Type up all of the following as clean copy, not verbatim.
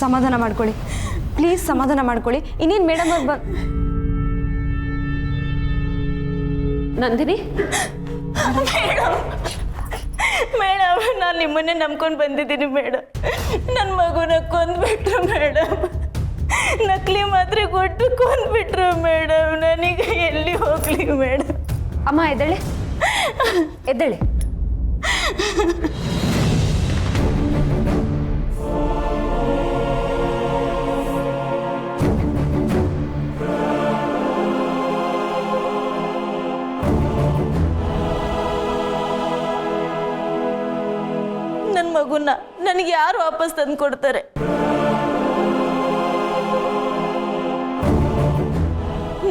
ಸಮಾಧಾನ ಮಾಡ್ಕೊಳ್ಳಿ, ಪ್ಲೀಸ್ ಸಮಾಧಾನ ಮಾಡ್ಕೊಳ್ಳಿ. ಇನ್ನೇನು ಮೇಡಮ್ ಅವ್ರು ನಂದಿನಿ, ಮೇಡಮ್ ನಾನು ನಿಮ್ಮನ್ನೇ ನಂಬ್ಕೊಂಡು ಬಂದಿದ್ದೀನಿ ಮೇಡಮ್. ನನ್ನ ಮಗುನ ಕೊಂದ್ಬಿಟ್ರು ಮೇಡಮ್. ನಕಲಿ ಮಾತ್ರೆ ಕೊಟ್ಟು ಕೊಂದ್ಬಿಟ್ರು ಮೇಡಮ್. ನನಗೆ ಎಲ್ಲಿ ಹೋಗ್ಲಿ ಮೇಡಮ್? ಅಮ್ಮ ಎದ್ದೇಳೆ, ಎದ್ದೇಳೆ. ನನ್ನ ಮಗುನ ನನಗೆ ಯಾರು ವಾಪಸ್ ತಂದು ಕೊಡ್ತಾರೆ?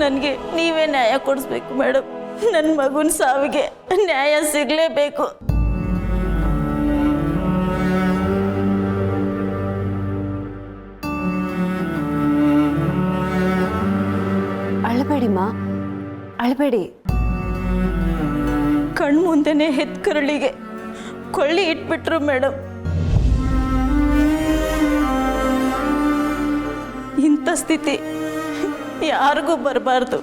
ನನಗೆ ನೀವೇ ನ್ಯಾಯ ಕೊಡಿಸ್ಬೇಕು ಮೇಡಮ್. ನನ್ನ ಮಗುನ ಸಾವಿಗೆ ನ್ಯಾಯ ಸಿಗಲೇಬೇಕು. ಅಳಬೇಡಿಮ್ಮ, ಅಳಬೇಡಿ. ಕಣ್ಮುಂದೆನೆ ಹೆತ್ಕರಳಿಗೆ ಕೊಳ್ಳಿ ಇಟ್ಬಿಟ್ರು ಮೇಡಮ್. ಇಂಥ ಸ್ಥಿತಿ ಯಾರಿಗೂ ಬರಬಾರ್ದು.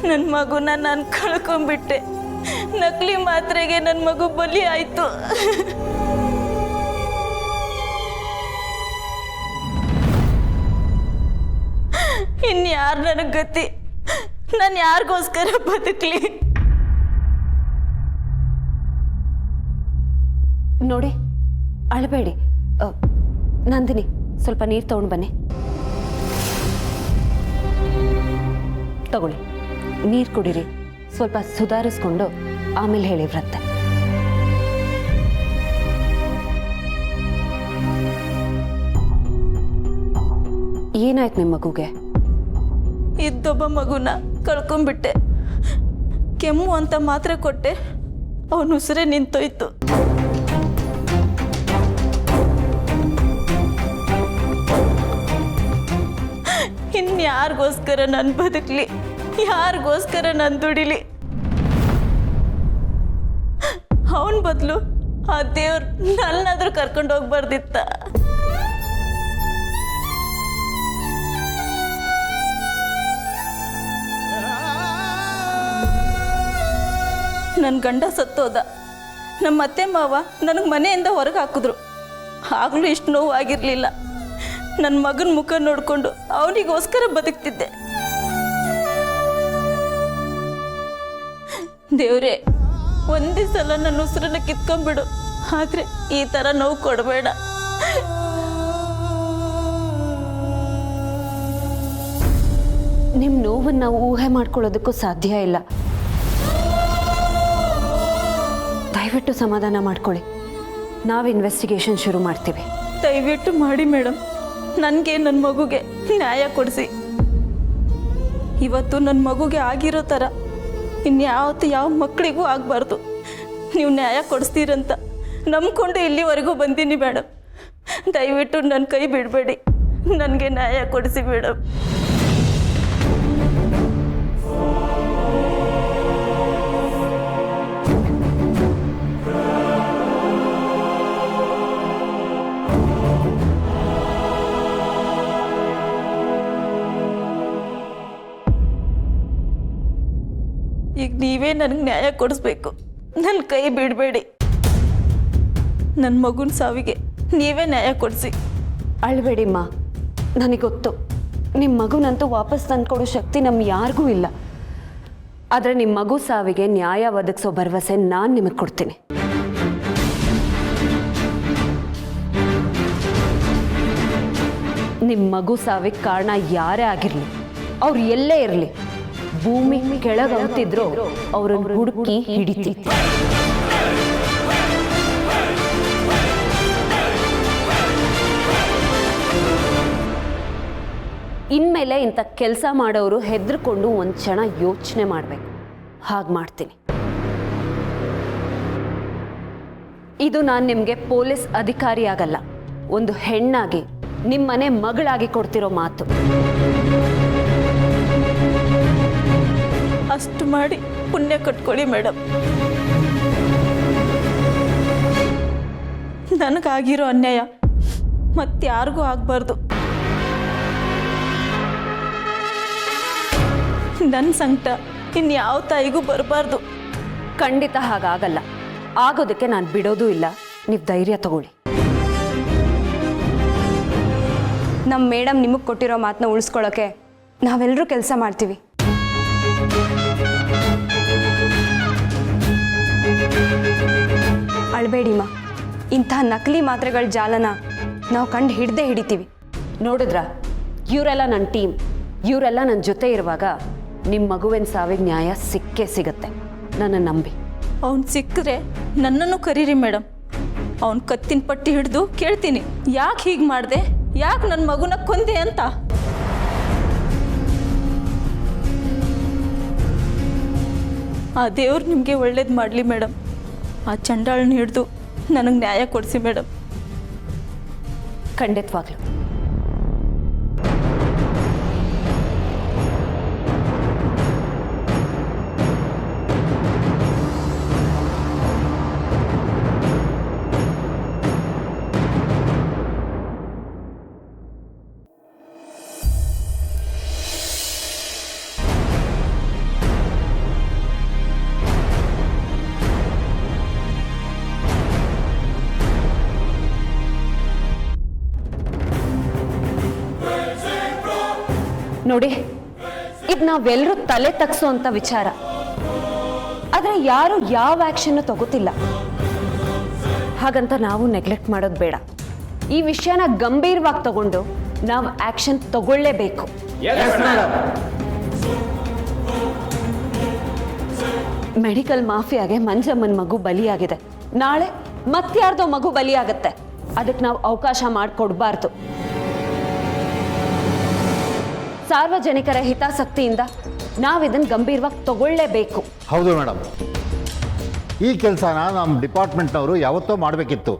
ನನ್ನ ಮಗುನ ನಾನು ಕಳ್ಕೊಂಡ್ಬಿಟ್ಟೆ. ನಕಲಿ ಮಾತ್ರೆಗೆ ನನ್ನ ಮಗು ಬಲಿ ಆಯ್ತು. ಇನ್ಯಾರು ನನಗೆ ಗತಿ? ನಾನು ಯಾರಿಗೋಸ್ಕರ ಬದುಕಲಿ? ನೋಡಿ, ಅಳಬೇಡಿ. ನಂದಿನಿ, ಸ್ವಲ್ಪ ನೀರು ತಗೊಂಡು ಬನ್ನಿ. ತಗೊಳ್ಳಿ, ನೀರು ಕುಡೀರಿ. ಸ್ವಲ್ಪ ಸುಧಾರಿಸ್ಕೊಂಡು ಆಮೇಲೆ ಹೇಳಿ ಬರುತ್ತೆ. ಏನಾಯ್ತು ನಿಮ್ಮ ಮಗುಗೆ? ಇದ್ದೊಬ್ಬ ಮಗುನ ಕಳ್ಕೊಂಡ್ಬಿಟ್ಟೆ. ಕೆಮ್ಮು ಅಂತ ಮಾತ್ರೆ ಕೊಟ್ಟೆ, ಅವನ ಉಸಿರೇ ನಿಂತೋಯ್ತು. ಇನ್ಯಾರಿಗೋಸ್ಕರ ನಾನು ಬದುಕಲಿ? ಯಾರಿಗೋಸ್ಕರ ನಾನು ದುಡಿಲಿ? ಅವನ ಬದಲು ಆ ದೇವ್ರು ನನ್ನಾದ್ರೂ ಕರ್ಕೊಂಡು ಹೋಗ್ಬಾರ್ದಿತ್ತ? ನನ್ನ ಗಂಡ ಸತ್ತೋದ. ನಮ್ಮ ಅತ್ತೆ ಮಾವ ನನಗೆ ಮನೆಯಿಂದ ಹೊರಗೆ ಹಾಕಿದ್ರು. ಆಗಲೂ ಇಷ್ಟು ನೋವು ಆಗಿರಲಿಲ್ಲ. ನನ್ನ ಮಗನ ಮುಖ ನೋಡಿಕೊಂಡು ಅವನಿಗೋಸ್ಕರ ಬದುಕ್ತಿದ್ದೆ. ದೇವ್ರೇ, ಒಂದೇ ಸಲ ನನ್ನ ಉಸಿರನ್ನ ಕಿತ್ಕೊಂಡ್ಬಿಡು, ಆದರೆ ಈ ಥರ ನೋವು ಕೊಡಬೇಡ. ನಿಮ್ಮ ನೋವನ್ನು ನಾವು ಊಹೆ ಮಾಡ್ಕೊಳ್ಳೋದಕ್ಕೂ ಸಾಧ್ಯ ಇಲ್ಲ. ದಯವಿಟ್ಟು ಸಮಾಧಾನ ಮಾಡ್ಕೊಳ್ಳಿ. ನಾವು ಇನ್ವೆಸ್ಟಿಗೇಷನ್ ಶುರು ಮಾಡ್ತೀವಿ. ದಯವಿಟ್ಟು ಮಾಡಿ ಮೇಡಮ್. ನನಗೆ ನನ್ನ ಮಗುಗೆ ನ್ಯಾಯ ಕೊಡಿಸಿ. ಇವತ್ತು ನನ್ನ ಮಗುಗೆ ಆಗಿರೋ ಥರ ಇನ್ಯಾವತ್ತು ಯಾವ ಮಕ್ಕಳಿಗೂ ಆಗಬಾರ್ದು. ನೀವು ನ್ಯಾಯ ಕೊಡಿಸ್ತೀರಂತ ನಂಬ್ಕೊಂಡು ಇಲ್ಲಿವರೆಗೂ ಬಂದೀನಿ ಮೇಡಮ್. ದಯವಿಟ್ಟು ನನ್ನ ಕೈ ಬಿಡಬೇಡಿ. ನನಗೆ ನ್ಯಾಯ ಕೊಡಿಸಿ ಮೇಡಮ್. ಈಗ ನೀವೇ ನನಗೆ ನ್ಯಾಯ ಕೊಡಿಸ್ಬೇಕು. ನನ್ನ ಕೈ ಬಿಡಬೇಡಿ. ನನ್ನ ಮಗುನ ಸಾವಿಗೆ ನೀವೇ ನ್ಯಾಯ ಕೊಡಿಸಿ. ಅಳಬೇಡಿಮ್ಮ, ನನಗೆ ಗೊತ್ತು ನಿಮ್ಮ ಮಗುನಂತೂ ವಾಪಸ್ ತಂದುಕೊಡೋ ಶಕ್ತಿ ನಮ್ಮ ಯಾರಿಗೂ ಇಲ್ಲ. ಆದರೆ ನಿಮ್ಮ ಮಗು ಸಾವಿಗೆ ನ್ಯಾಯ ಒದಗಿಸೋ ಭರವಸೆ ನಾನು ನಿಮಗೆ ಕೊಡ್ತೀನಿ. ನಿಮ್ಮ ಮಗು ಸಾವಿಗೆ ಕಾರಣ ಯಾರೇ ಆಗಿರಲಿ, ಅವ್ರು ಎಲ್ಲೇ ಇರಲಿ, ಭೂಮಿ ಕೆಳಗೆ ಅಂತಿದ್ರು ಅವ್ರನ್ನ ಹುಡುಕಿ ಹಿಡಿತೀವಿ. ಇನ್ಮೇಲೆ ಇಂಥ ಕೆಲಸ ಮಾಡೋರು ಹೆದರ್ಕೊಂಡು ಒಂದು ಕ್ಷಣ ಯೋಚನೆ ಮಾಡಬೇಕು. ಹಾಗೆ ಮಾಡ್ತೀನಿ. ಇದು ನಾನು ನಿಮಗೆ ಪೊಲೀಸ್ ಅಧಿಕಾರಿ ಆಗಲ್ಲ, ಒಂದು ಹೆಣ್ಣಾಗಿ ನಿಮ್ಮನೆ ಮಗಳಾಗಿ ಕೊಡ್ತಿರೋ ಮಾತು. ಅಷ್ಟು ಮಾಡಿ ಪುಣ್ಯ ಕಟ್ಕೊಳ್ಳಿ ಮೇಡಮ್. ನನಗಾಗಿರೋ ಅನ್ಯಾಯ ಮತ್ತಾರಿಗೂ ಆಗಬಾರ್ದು. ನನ್ನ ಸಂಕಟ ಇನ್ಯಾವ ತಾಯಿಗೂ ಬರಬಾರ್ದು. ಖಂಡಿತ ಹಾಗಾಗಲ್ಲ. ಆಗೋದಕ್ಕೆ ನಾನು ಬಿಡೋದೂ ಇಲ್ಲ. ನೀವು ಧೈರ್ಯ ತಗೊಳ್ಳಿ. ನಮ್ಮ ಮೇಡಮ್ ನಿಮಗೆ ಕೊಟ್ಟಿರೋ ಮಾತನ್ನ ಉಳಿಸ್ಕೊಳ್ಳೋಕೆ ನಾವೆಲ್ಲರೂ ಕೆಲಸ ಮಾಡ್ತೀವಿ. ಅಳಬೇಡಿಮ್ಮ, ಇಂಥ ನಕಲಿ ಮಾತ್ರೆಗಳ ಜಾಲನ ನಾವು ಕಂಡು ಹಿಡಿತೀವಿ. ನೋಡಿದ್ರ, ಇವರೆಲ್ಲ ನನ್ನ ಟೀಮ್. ಇವರೆಲ್ಲ ನನ್ನ ಜೊತೆ ಇರುವಾಗ ನಿಮ್ಮ ಮಗುವಿನ ಸಾವಿಗೆ ನ್ಯಾಯ ಸಿಕ್ಕೇ ಸಿಗತ್ತೆ. ನನ್ನ ನಂಬಿ. ಅವ್ನು ಸಿಕ್ಕಿದ್ರೆ ನನ್ನನ್ನು ಕರೀರಿ ಮೇಡಮ್. ಅವ್ನು ಕತ್ತಿನ ಪಟ್ಟಿ ಹಿಡಿದು ಕೇಳ್ತೀನಿ, ಯಾಕೆ ಹೀಗೆ ಮಾಡಿದೆ, ಯಾಕೆ ನನ್ನ ಮಗುನ ಕೊಂದೆ ಅಂತ. ಆ ದೇವ್ರು ನಿಮಗೆ ಒಳ್ಳೇದು ಮಾಡಲಿ ಮೇಡಮ್. ಆ ಚಂಡಾಳನ್ನ ಹಿಡಿದು ನನಗೆ ನ್ಯಾಯ ಕೊಡಿಸಿ ಮೇಡಮ್. ಖಂಡಿತವಾಗ್ಲು. ನೋಡಿ, ಇದು ನಾವೆಲ್ಲರೂ ತಲೆ ತಗ್ಸೋಂಥ ವಿಚಾರ. ಆದರೆ ಯಾರು ಯಾವ ಆ್ಯಕ್ಷನ್ನು ತಗೋತಿಲ್ಲ. ಹಾಗಂತ ನಾವು ನೆಗ್ಲೆಕ್ಟ್ ಮಾಡೋದು ಬೇಡ. ಈ ವಿಷಯನ ಗಂಭೀರವಾಗಿ ತಗೊಂಡು ನಾವು ಆ್ಯಕ್ಷನ್ ತಗೊಳ್ಳೇಬೇಕು. ಮೆಡಿಕಲ್ ಮಾಫಿಯಾಗೆ ಮಂಜಮ್ಮನ ಮಗು ಬಲಿಯಾಗಿದೆ. ನಾಳೆ ಮತ್ಯಾರ್ದೋ ಮಗು ಬಲಿಯಾಗತ್ತೆ. ಅದಕ್ಕೆ ನಾವು ಅವಕಾಶ ಮಾಡಿಕೊಡ್ಬಾರ್ದು. ಸಾರ್ವಜನಿಕರ ಹಿತಾಸಕ್ತಿಯಿಂದ ನಾವಿದನ್ನು ಗಂಭೀರವಾಗಿ ತಗೊಳ್ಳೇಬೇಕು. ಹೌದು ಮೇಡಮ್, ಈ ಕೆಲಸನ ನಮ್ಮ ಡಿಪಾರ್ಟ್ಮೆಂಟ್ನವರು ಯಾವತ್ತೋ ಮಾಡಬೇಕಿತ್ತು.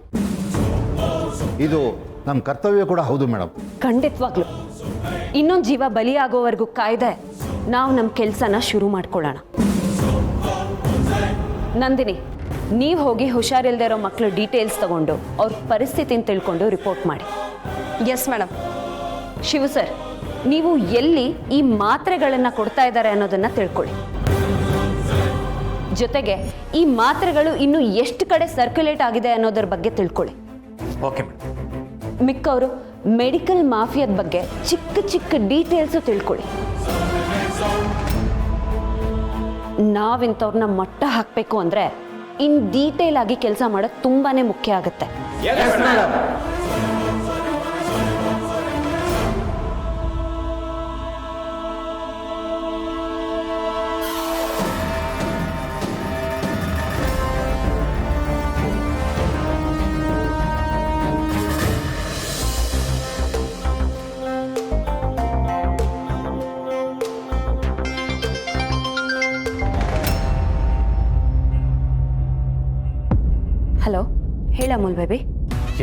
ಇದು ನಮ್ಮ ಕರ್ತವ್ಯ ಕೂಡ ಹೌದು ಮೇಡಮ್. ಖಂಡಿತವಾಗ್ಲು. ಇನ್ನೊಂದು ಜೀವ ಬಲಿಯಾಗೋವರೆಗೂ ಕಾಯ್ದೆ ನಾವು ನಮ್ಮ ಕೆಲಸನ ಶುರು ಮಾಡ್ಕೊಳ್ಳೋಣ. ನಂದಿನಿ, ನೀವು ಹೋಗಿ ಹುಷಾರಿಲ್ಲದೆ ಇರೋ ಮಕ್ಕಳು ಡೀಟೇಲ್ಸ್ ತಗೊಂಡು ಅವ್ರ ಪರಿಸ್ಥಿತಿನ ತಿಳ್ಕೊಂಡು ರಿಪೋರ್ಟ್ ಮಾಡಿ. Yes madam. ಶಿವು ಸರ್, ನೀವು ಎಲ್ಲಿ ಈ ಮಾತ್ರೆಗಳನ್ನು ಕೊಡ್ತಾ ಇದ್ದಾರೆ ಅನ್ನೋದನ್ನ ತಿಳ್ಕೊಳ್ಳಿ. ಜೊತೆಗೆ ಈ ಮಾತ್ರೆಗಳು ಇನ್ನು ಎಷ್ಟು ಕಡೆ ಸರ್ಕ್ಯುಲೇಟ್ ಆಗಿದೆ ಅನ್ನೋದ್ರ ಬಗ್ಗೆ ತಿಳ್ಕೊಳ್ಳಿ. Okay madam. ಮಿಕ್ಕವರು ಮೆಡಿಕಲ್ ಮಾಫಿಯಾದ ಬಗ್ಗೆ ಚಿಕ್ಕ ಚಿಕ್ಕ ಡೀಟೇಲ್ಸು ತಿಳ್ಕೊಳ್ಳಿ. ನಾವಿಂಥವ್ರನ್ನ ಮಟ್ಟ ಹಾಕಬೇಕು ಅಂದರೆ ಇನ್ ಡೀಟೇಲ್ ಆಗಿ ಕೆಲಸ ಮಾಡೋದು ತುಂಬಾನೇ ಮುಖ್ಯ ಆಗುತ್ತೆ. ಹಲೋ, ಹೇಳ ಅಮೂಲ್ ಬೇಬಿ.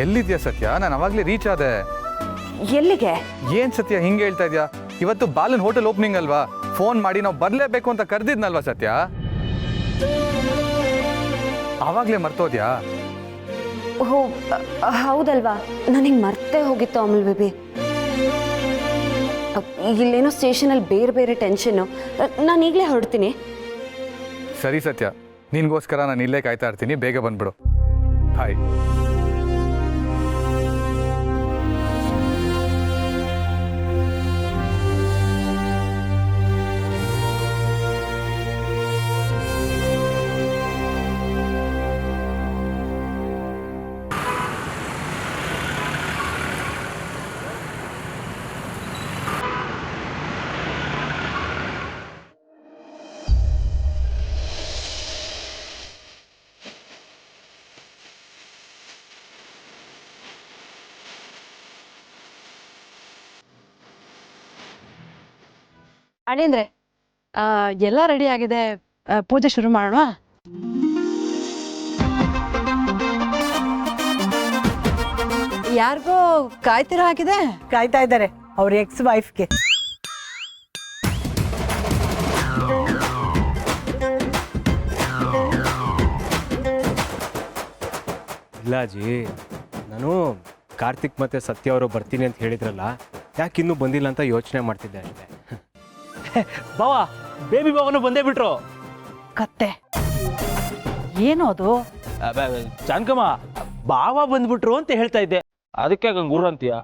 ಎಲ್ಲಿದ್ಯಾ ಸತ್ಯ? ನಾನು ಅವಾಗಲೇ ರೀಚ್ ಆದೆ. ಎಲ್ಲಿಗೆ? ಏನ್ ಸತ್ಯ ಹಿಂಗೆ ಹೇಳ್ತಾ ಇದ್ಯಾ? ಇವತ್ತು ಬಾಲನ್ ಹೋಟೆಲ್ ಓಪನಿಂಗ್ ಅಲ್ವಾ? ಫೋನ್ ಮಾಡಿ ನಾವು ಬರಲೇಬೇಕು ಅಂತ ಕರೆದಿದ್ನಲ್ವಾ ಸತ್ಯ? ಆವಾಗಲೇ ಮರ್ತೋದ್ಯಾ? ಓಹೋ, ಹೌದಲ್ವಾ, ನನಗೆ ಮರ್ತೇ ಹೋಗಿತ್ತು ಅಮೂಲ್ ಬೇಬಿ. ಇಲ್ಲೇನೋ ಸ್ಟೇಷನಲ್ಲಿ ಬೇರೆ ಬೇರೆ ಟೆನ್ಷನ್ನು. ನಾನು ಈಗಲೇ ಹೊರಡ್ತೀನಿ. ಸರಿ ಸತ್ಯ, ನಿನ್ಗೋಸ್ಕರ ನಾನು ಇಲ್ಲೇ ಕಾಯ್ತಾ ಇರ್ತೀನಿ. ಬೇಗ ಬಂದ್ಬಿಡು. ಹಾಯ್. ಅಣ್ಣಂದ್ರೆ ಎಲ್ಲ ರೆಡಿ ಆಗಿದೆ, ಪೂಜೆ ಶುರು ಮಾಡೋಣ. ಯಾರಿಗೋ ಕಾಯ್ತಿರೋ ಹಾಕಿದೆ. ಕಾಯ್ತಾ ಇದ್ದಾರೆ ಅವ್ರ ಎಕ್ಸ್ ವೈಫ್ಗೆ. ಇಲ್ಲ ಅಜ್ಜಿ, ನಾನು ಕಾರ್ತಿಕ್ ಮತ್ತು ಸತ್ಯ ಅವರು ಬರ್ತೀನಿ ಅಂತ ಹೇಳಿದ್ರಲ್ಲ, ಯಾಕೆ ಇನ್ನೂ ಬಂದಿಲ್ಲ ಅಂತ ಯೋಚನೆ ಮಾಡ್ತಿದ್ದೆ ಅಷ್ಟೇ. ಬಾವ, ಬೇಬಿ ಬಾವನು ಬಂದೇ ಬಿಟ್ರು. ಕತ್ತೆ ಏನು ಅದು? ಜಾನಕಮ್ಮ, ಬಾವ ಬಂದ್ಬಿಟ್ರು ಅಂತ ಹೇಳ್ತಾ ಇದ್ದೆ, ಅದಕ್ಕೆ ಗುರು ಅಂತೀಯ.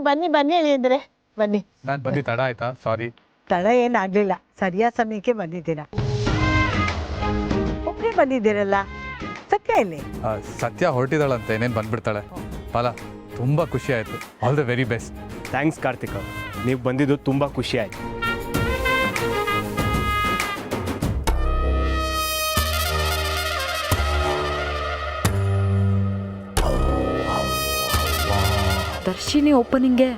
ಬನ್ನಿ ಬನ್ನಿ ಹೇಳಿದ್ರೆ ಬನ್ನಿ. ನಾನು ಬಂದು ತಡ ಆಯ್ತಾ? ಸಾರಿ. ತಡ ಏನಾಗ್ಲಿಲ್ಲ, ಸರಿಯಾದ ಸಮಯಕ್ಕೆ ಬಂದಿದ್ದೀರಾ. ಒಬ್ಬರೇ ಬಂದಿದ್ದೀರಲ್ಲ, ಸತ್ಯ ಇಲ್ಲಿ? ಸತ್ಯ ಹೊರಟಿದ್ದಾಳಂತೆ, ಏನೇನು ಬಂದ್ಬಿಡ್ತಾಳೆ. ಬಾಲ, ತುಂಬ ಖುಷಿ ಆಯಿತು. All the very best. Thanks Karthik ಅವರು, ನೀವು ಬಂದಿದ್ದು ತುಂಬ ಖುಷಿ ಆಯಿತು. ದರ್ಶಿನಿ ಓಪನಿಂಗ್ಗೆ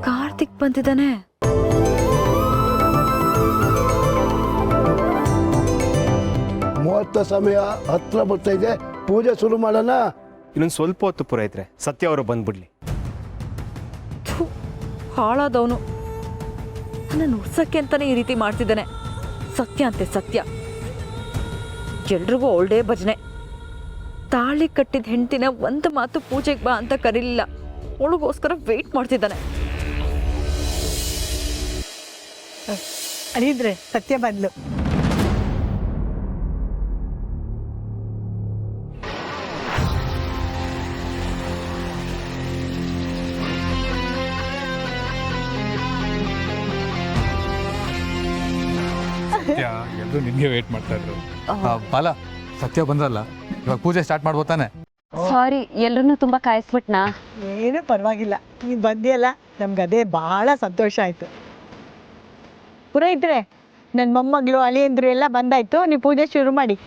ಕಾರ್ತಿಕ್ ಬಂದಿದ್ದಾನೆ. ಮುಹೂರ್ತ ಸಮಯ ಹತ್ರ ಬರ್ತಾ ಇದೆ, ಪೂಜೆ ಶುರು ಮಾಡೋಣ. ಇನ್ನೊಂದು ಸ್ವಲ್ಪ ಹೊತ್ತು ಪೂರೈತ್ರೆ ಸತ್ಯ ಅವರು ಬಂದ್ಬಿಡ್ಲಿ. ಹಾಳಾದವನು ನನ್ನ ಉರ್ಸಕ್ಕೆ ಅಂತಾನೆ ಈ ರೀತಿ ಮಾಡ್ತಿದ್ದಾನೆ. ಸತ್ಯ ಅಂತೆ ಸತ್ಯ, ಎಲ್ರಿಗೂ ಒಳ್ಳೆ ಭಜನೆ. ತಾಳಿ ಕಟ್ಟಿದ ಹೆಂಡತಿನ ಒಂದು ಮಾತು ಪೂಜೆಗೆ ಬಾ ಅಂತ ಕರೀಲಿಲ್ಲ, ಅವಳಿಗೋಸ್ಕರ ವೇಟ್ ಮಾಡ್ತಿದ್ದಾನೆ. ಅಳಿದ್ರೆ ಸತ್ಯ ಬಂದ್ಲು. ಸತ್ಯ ಎಲ್ಲರೂ ನಿಮಗೆ ವೇಟ್ ಮಾಡ್ತಾ ಇದ್ರು. ಬಾಲ, ಸತ್ಯ ಬಂದ್ರಲ್ಲ, ಇವಾಗ ಪೂಜೆ ಸ್ಟಾರ್ಟ್ ಮಾಡ್ಬೋದು ತಾನೆ? ಸಾರಿ, ಎಲ್ಲರನ್ನೂ ತುಂಬ ಕಾಯಿಸ್ಬಿಟ್ನಾ? ಏನು ಪರವಾಗಿಲ್ಲ, ನೀನು ಬಂದಿಯಲ್ಲ, ನಮ್ಗೆ ಅದೇ ಬಹಳ ಸಂತೋಷ ಆಯ್ತು. ಪುರೋಹಿತ್ರೆ, ನನ್ನ ಮೊಮ್ಮಗಳು ಅಳಿಯಂದ್ರು ಎಲ್ಲ ಬಂದಾಯ್ತು, ನೀವು ಪೂಜೆ ಶುರು ಮಾಡಿ.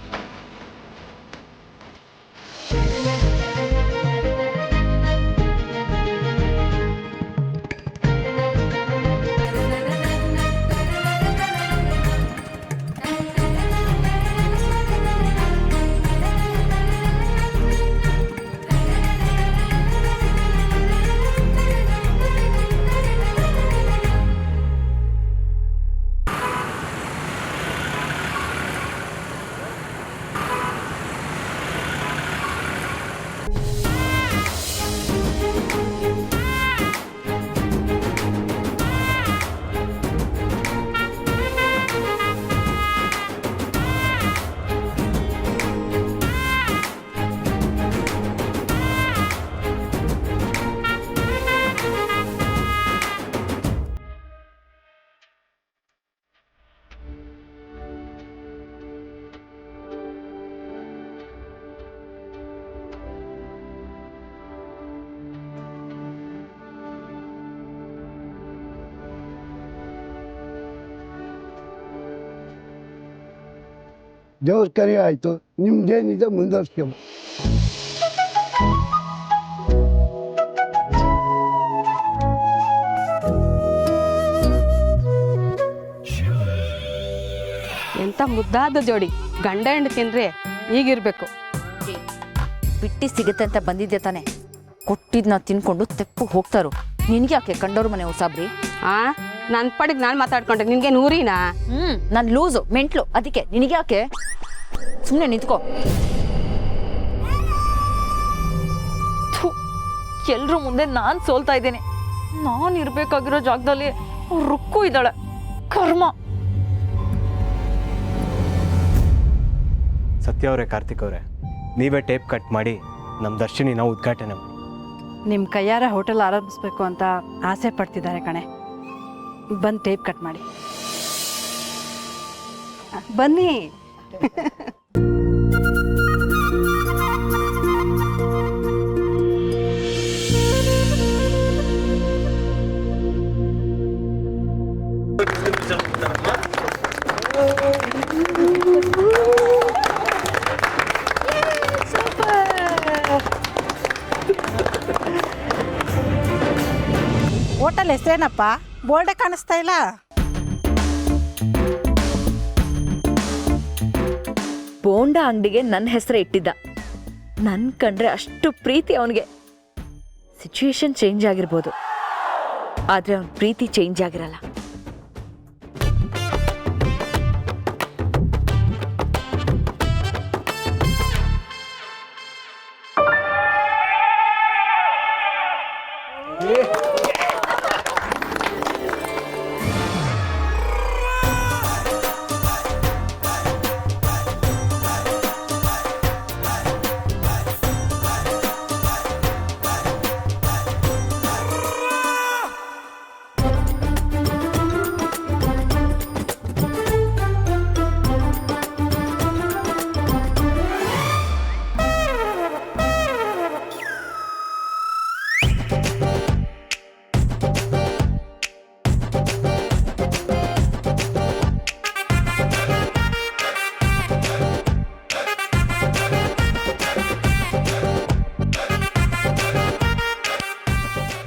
ದೇವ್ರ ಕರೆ ಆಯಿತು, ನಿಮ್ದೇನಿದೆ ಮುಂದುವರ್ಸ್ಕೊಂಡು. ಎಂಥ ಮುದ್ದಾದ ಜೋಡಿ, ಗಂಡ ಹೆಂಡತಿನ್ರಿ ಈಗಿರ್ಬೇಕು. ಬಿಟ್ಟಿ ಸಿಗುತ್ತೆ ಅಂತ ಬಂದಿದ್ದೆ ತಾನೆ, ಕೊಟ್ಟಿದ್ನ ತಿನ್ಕೊಂಡು ತೆಪ್ಪು ಹೋಗ್ತಾರು. ನಿನ್ಗೆ ಯಾಕೆ ಕಂಡವ್ರ ಮನೆ ಉಸಾಬ್ರಿ? ನನ್ನ ಪಾಡಿಗೆ ನಾನು ಮಾತಾಡ್ಕೊಂಡೆ, ನಿನಗೆ ನೂರಿನಾ? ನಾನು ಲೂಸು ಮೆಂಟ್ಲು, ಅದಕ್ಕೆ ನಿನಗೆ ಯಾಕೆ? ಸುಮ್ಮನೆ ನಿಂತ್ಕೋ. ಎಲ್ರ ಮುಂದೆ ನಾನು ಸೋಲ್ತಾ ಇದ್ದೇನೆ. ನಾನು ಇರ್ಬೇಕಾಗಿರೋ ಜಾಗದಲ್ಲಿ ರುಕ್ಕು ಇದ್ದಾಳೆ. ಕರ್ಮ. ಸತ್ಯ ಅವರೇ, ಕಾರ್ತಿಕ್ ಅವರೇ, ನೀವೇ ಟೇಪ್ ಕಟ್ ಮಾಡಿ ನಮ್ಮ ದರ್ಶಿನಿನ ಉದ್ಘಾಟನೆ ಮಾಡಿ. ನಿಮ್ಮ ಕೈಯಾರ ಹೋಟೆಲ್ ಆರಂಭಿಸ್ಬೇಕು ಅಂತ ಆಸೆ ಪಡ್ತಿದ್ದಾರೆ ಕಣೆ. ಬಂದು ಟೇಪ್ ಕಟ್ ಮಾಡಿ ಬನ್ನಿ. ಹೋಟೆಲ್ ಹೆಸರೇನಪ್ಪ? ಬೋರ್ಡೆ ಕಾಣಿಸ್ತಾ ಇಲ್ಲ. ಬೋಂಡ ಅಂಗಡಿಗೆ ನನ್ನ ಹೆಸರೇ ಇಟ್ಟಿದ್ದ. ನನ್ನ ಕಂಡ್ರೆ ಅಷ್ಟು ಪ್ರೀತಿ ಅವನಿಗೆ. ಸಿಚುವೇಶನ್ ಚೇಂಜ್ ಆಗಿರ್ಬೋದು, ಆದರೆ ಅವನ ಪ್ರೀತಿ ಚೇಂಜ್ ಆಗಿರಲ್ಲ.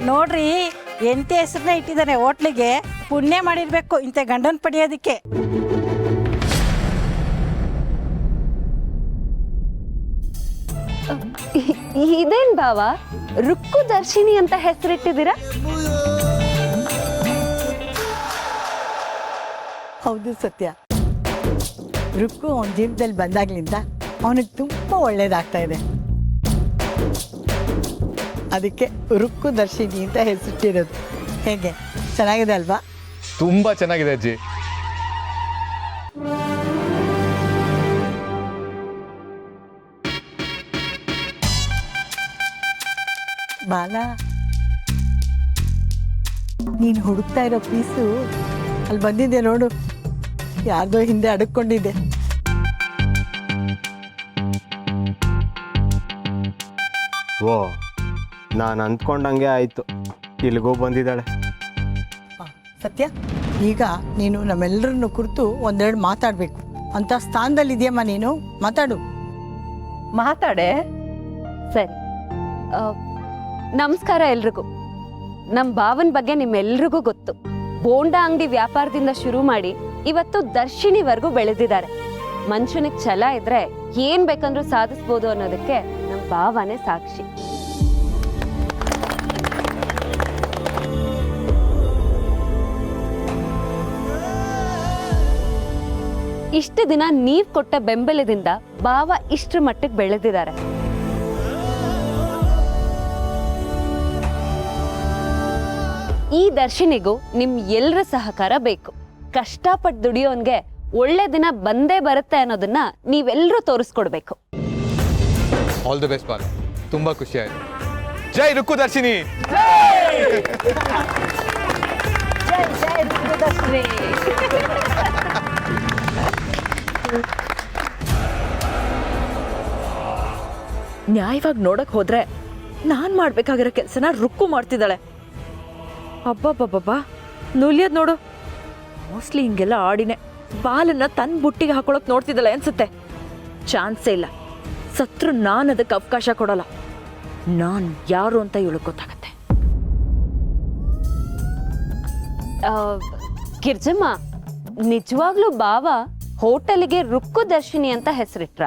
ನೋಡ್ರಿ ಎಂತೆ ಹೆಸರನ್ನ ಇಟ್ಟಿದ್ದಾನೆ ಹೋಟ್ಲಿಗೆ. ಪುಣ್ಯ ಮಾಡಿರ್ಬೇಕು ಇಂಥ ಗಂಡನ್ ಪಡೆಯೋದಕ್ಕೆ. ಇದೇನ್ ಬಾವ ರುಕ್ಕು ದರ್ಶಿನಿ ಅಂತ ಹೆಸರಿಟ್ಟಿದ್ದೀರಾ? ಹೌದು ಸತ್ಯ, ರುಕ್ಕು ಅವನ ಜೀವನದಲ್ಲಿ ಬಂದಾಗ್ಲಿಂದ ಅವನಿಗೆ ತುಂಬ ಒಳ್ಳೇದಾಗ್ತಾ ಇದೆ. ಅದಕ್ಕೆ ರುಕ್ಕು ದರ್ಶಿನಿ ಅಂತ ಹೆಸರಿಟ್ಟಿರೋದು. ಹೇಗೆ ಚೆನ್ನಾಗಿದೆ ಅಲ್ವಾ? ತುಂಬ ಚೆನ್ನಾಗಿದೆ ಅಜ್ಜಿ. ಬಾಲ, ನೀನು ಹುಡುಕ್ತಾ ಇರೋ ಪೀಸು ಅಲ್ಲಿ ಬಂದಿದೆ ನೋಡು. ಯಾರ್ದೋ ಹಿಂದೆ ಅಡಕ್ಕೊಂಡಿದೆ. ಓ, ನಾನು ಅಂದ್ಕೊಂಡಂಗೆ ಆಯಿತು, ಇಲ್ಲಿಗೂ ಬಂದಿದ್ದಾಳೆ. ಸತ್ಯ, ಈಗ ನೀನು ನಮ್ಮೆಲ್ಲರನ್ನು ಕುರಿತು ಒಂದೆರಡು ಮಾತಾಡಬೇಕು ಅಂತ ಸ್ಥಾನದಲ್ಲಿ ಇದೆಯಮ್ಮ. ನೀನು ಮಾತಾಡು. ಮಾತಾಡೆ. ಸರಿ, ನಮಸ್ಕಾರ ಎಲ್ರಿಗೂ. ನಮ್ಮ ಭಾವನ ಬಗ್ಗೆ ನಿಮ್ಮೆಲ್ರಿಗೂ ಗೊತ್ತು. ಬೋಂಡಾ ಅಂಗಡಿ ವ್ಯಾಪಾರದಿಂದ ಶುರು ಮಾಡಿ ಇವತ್ತು ದರ್ಶಿನಿವರೆಗೂ ಬೆಳೆದಿದ್ದಾರೆ. ಮನುಷ್ಯನಿಗೆ ಛಲ ಇದ್ರೆ ಏನ್ ಬೇಕಂದ್ರೂ ಸಾಧಿಸ್ಬೋದು ಅನ್ನೋದಕ್ಕೆ ನಮ್ಮ ಭಾವನೆ ಸಾಕ್ಷಿ. ಇಷ್ಟು ದಿನ ನೀವ್ ಕೊಟ್ಟ ಬೆಂಬಲದಿಂದ ಭಾವ ಇಷ್ಟ್ರ ಮಟ್ಟಕ್ಕೆ ಬೆಳೆದಿದ್ದಾರೆ. ಈ ದರ್ಶಿನಿಗೂ ನಿಮ್ ಎಲ್ರ ಸಹಕಾರ ಬೇಕು. ಕಷ್ಟಪಟ್ಟು ದುಡಿಯೋನ್ಗೆ ಒಳ್ಳೆ ದಿನ ಬಂದೇ ಬರುತ್ತೆ ಅನ್ನೋದನ್ನ ನೀವೆಲ್ಲರೂ ತೋರಿಸ್ಕೊಡ್ಬೇಕು. ಆಲ್ ದಿ ಬೆಸ್ಟ್ ಬಾಲ, ತುಂಬಾ ಖುಷಿ ಆಯ್ತು. ಜೈ ರುಕ್ಕು ದರ್ಶಿನಿ. ನ್ಯಾಯವಾಗಿ ನೋಡಕ್ ಹೋದ್ರೆ ನಾನ್ ಮಾಡ್ಬೇಕಾಗಿರೋ ಕೆಲಸನ ರುಕ್ಕು ಮಾಡ್ತಿದ್ದಾಳೆ. ಅಬ್ಬಬ್ಬಬ್ಬಾ, ನುಲಿಯೋದ್ ನೋಡು. ಮೋಸ್ಟ್ಲಿ ಹಿಂಗೆಲ್ಲ ಆಡಿನೇ ಬಾಲನ್ನ ತನ್ನ ಬುಟ್ಟಿಗೆ ಹಾಕೊಳಕ್ ನೋಡ್ತಿದ್ದಾಳೆ ಅನ್ಸುತ್ತೆ. ಚಾನ್ಸೇ ಇಲ್ಲ. ಸತ್ರು ನಾನು ಅದಕ್ಕೆ ಅವಕಾಶ ಕೊಡಲ್ಲ. ನಾನು ಯಾರು ಅಂತ ಇವಳು ಗೊತ್ತಾಗತ್ತೆ. ಗಿರ್ಜಮ್ಮ, ನಿಜವಾಗ್ಲೂ ಭಾವ ಹೋಟೆಲ್ಗೆ ರುಕ್ಕು ದರ್ಶಿನಿ ಅಂತ ಹೆಸರಿಟ್ರ?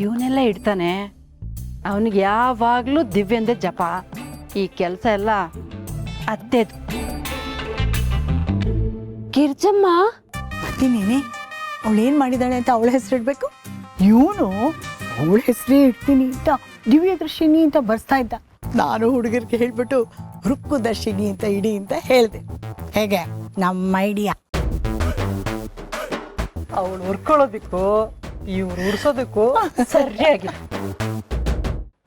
ಇವನೆಲ್ಲ ಇಡ್ತಾನೆ. ಅವನಿಗೆ ಯಾವಾಗ್ಲೂ ದಿವ್ಯಂದೇ ಜಪ. ಈ ಕೆಲಸ ಎಲ್ಲ ಅತ್ತೆದು. ಗಿರ್ಜಮ್ಮ, ಬರ್ತೀನೇನೆ, ಅವಳೇನು ಮಾಡಿದಾಳೆ ಅಂತ ಅವಳ ಹೆಸರಿಡ್ಬೇಕು. ಇವನು ಅವಳ ಹೆಸರೇ ಇಡ್ತೀನಿ ಅಂತ ದಿವ್ಯದರ್ಶಿನಿ ಅಂತ ಬರ್ಸ್ತಾ ಇದ್ದ. ನಾನು ಹುಡುಗರಿಗೆ ಹೇಳ್ಬಿಟ್ಟು ರುಕ್ಕು ದರ್ಶಿನಿ ಅಂತ ಇಡಿ ಅಂತ ಹೇಳಿದೆ. ಹೇಗೆ ನಮ್ಮ ಐಡಿಯಾ? ಅವಳು ಹುರ್ಕೊಳ್ಳೋದಕ್ಕೂ ಇವ್ರು ಉಡ್ಸೋದಕ್ಕೂ ಸರಿಯಾಗಿದೆ.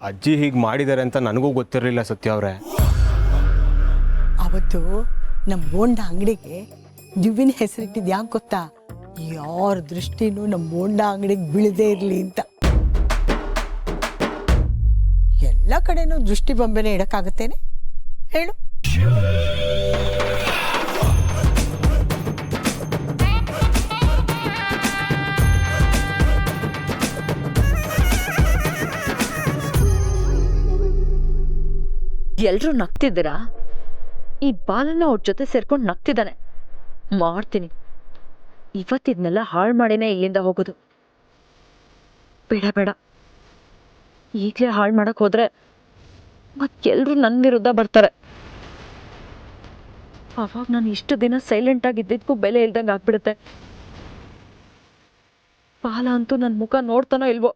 ಅಜ್ಜಿ ಹೀಗೆ ಮಾಡಿದ್ದಾರೆ ಅಂತ ನನಗೂ ಗೊತ್ತಿರಲಿಲ್ಲ ಸತ್ಯ ಅವರೇ. ಅವತ್ತು ನಮ್ಮ ಬೋಂಡ ಅಂಗಡಿಗೆ ದಿವ್ಯನ ಹೆಸರಿಟ್ಟಿದ್ದು ಯಾಕೆ ಗೊತ್ತಾ? ಯಾರ ದೃಷ್ಟಿನೂ ನಮ್ಮ ಬೋಂಡ ಅಂಗಡಿಗೆ ಬೀಳದೇ ಇರಲಿ ಅಂತ. ಎಲ್ಲ ಕಡೆನೂ ದೃಷ್ಟಿ ಬೊಂಬೆನೇ ಇಡಕ್ಕಾಗತ್ತೇನೆ ಹೇಳು? ಎಲ್ರೂ ನಗ್ತಿದ್ದೀರಾ? ಈ ಬಾಲನ್ನ ಅವ್ರ ಜೊತೆ ಸೇರ್ಕೊಂಡು ನಗ್ತಿದ್ದಾನೆ. ಮಾಡ್ತೀನಿ, ಇವತ್ತಿದ್ನೆಲ್ಲ ಹಾಳು ಮಾಡಿನೇ ಇಲ್ಲಿಂದ ಹೋಗೋದು. ಬೇಡ ಬೇಡ, ಈಗಲೇ ಹಾಳು ಮಾಡಕ್ ಹೋದ್ರೆ ಮತ್ತೆಲ್ರೂ ನನ್ನ ವಿರುದ್ಧ ಬರ್ತಾರೆ. ಅವಾಗ ನಾನು ಇಷ್ಟು ದಿನ ಸೈಲೆಂಟ್ ಆಗಿದ್ದಿದ್ದಕ್ಕೂ ಬೆಲೆ ಇಲ್ದಂಗೆ ಆಗ್ಬಿಡುತ್ತೆ. ಬಾಲ ಅಂತೂ ನನ್ನ ಮುಖ ನೋಡ್ತಾನೋ ಇಲ್ವೋ.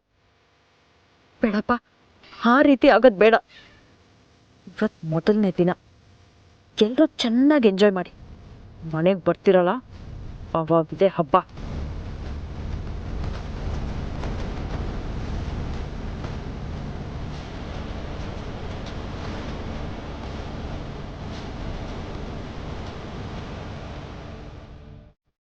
ಬೇಡಪ್ಪ, ಆ ರೀತಿ ಆಗೋದು ಬೇಡ. ಇವತ್ತು ಮೊದಲನೇ ದಿನ, ಎಲ್ಲರೂ ಚೆನ್ನಾಗಿ ಎಂಜಾಯ್ ಮಾಡಿ. ಮನೆಗೆ ಬರ್ತಿರಲ್ಲ, ಅವಾಗಿದೆ ಹಬ್ಬ.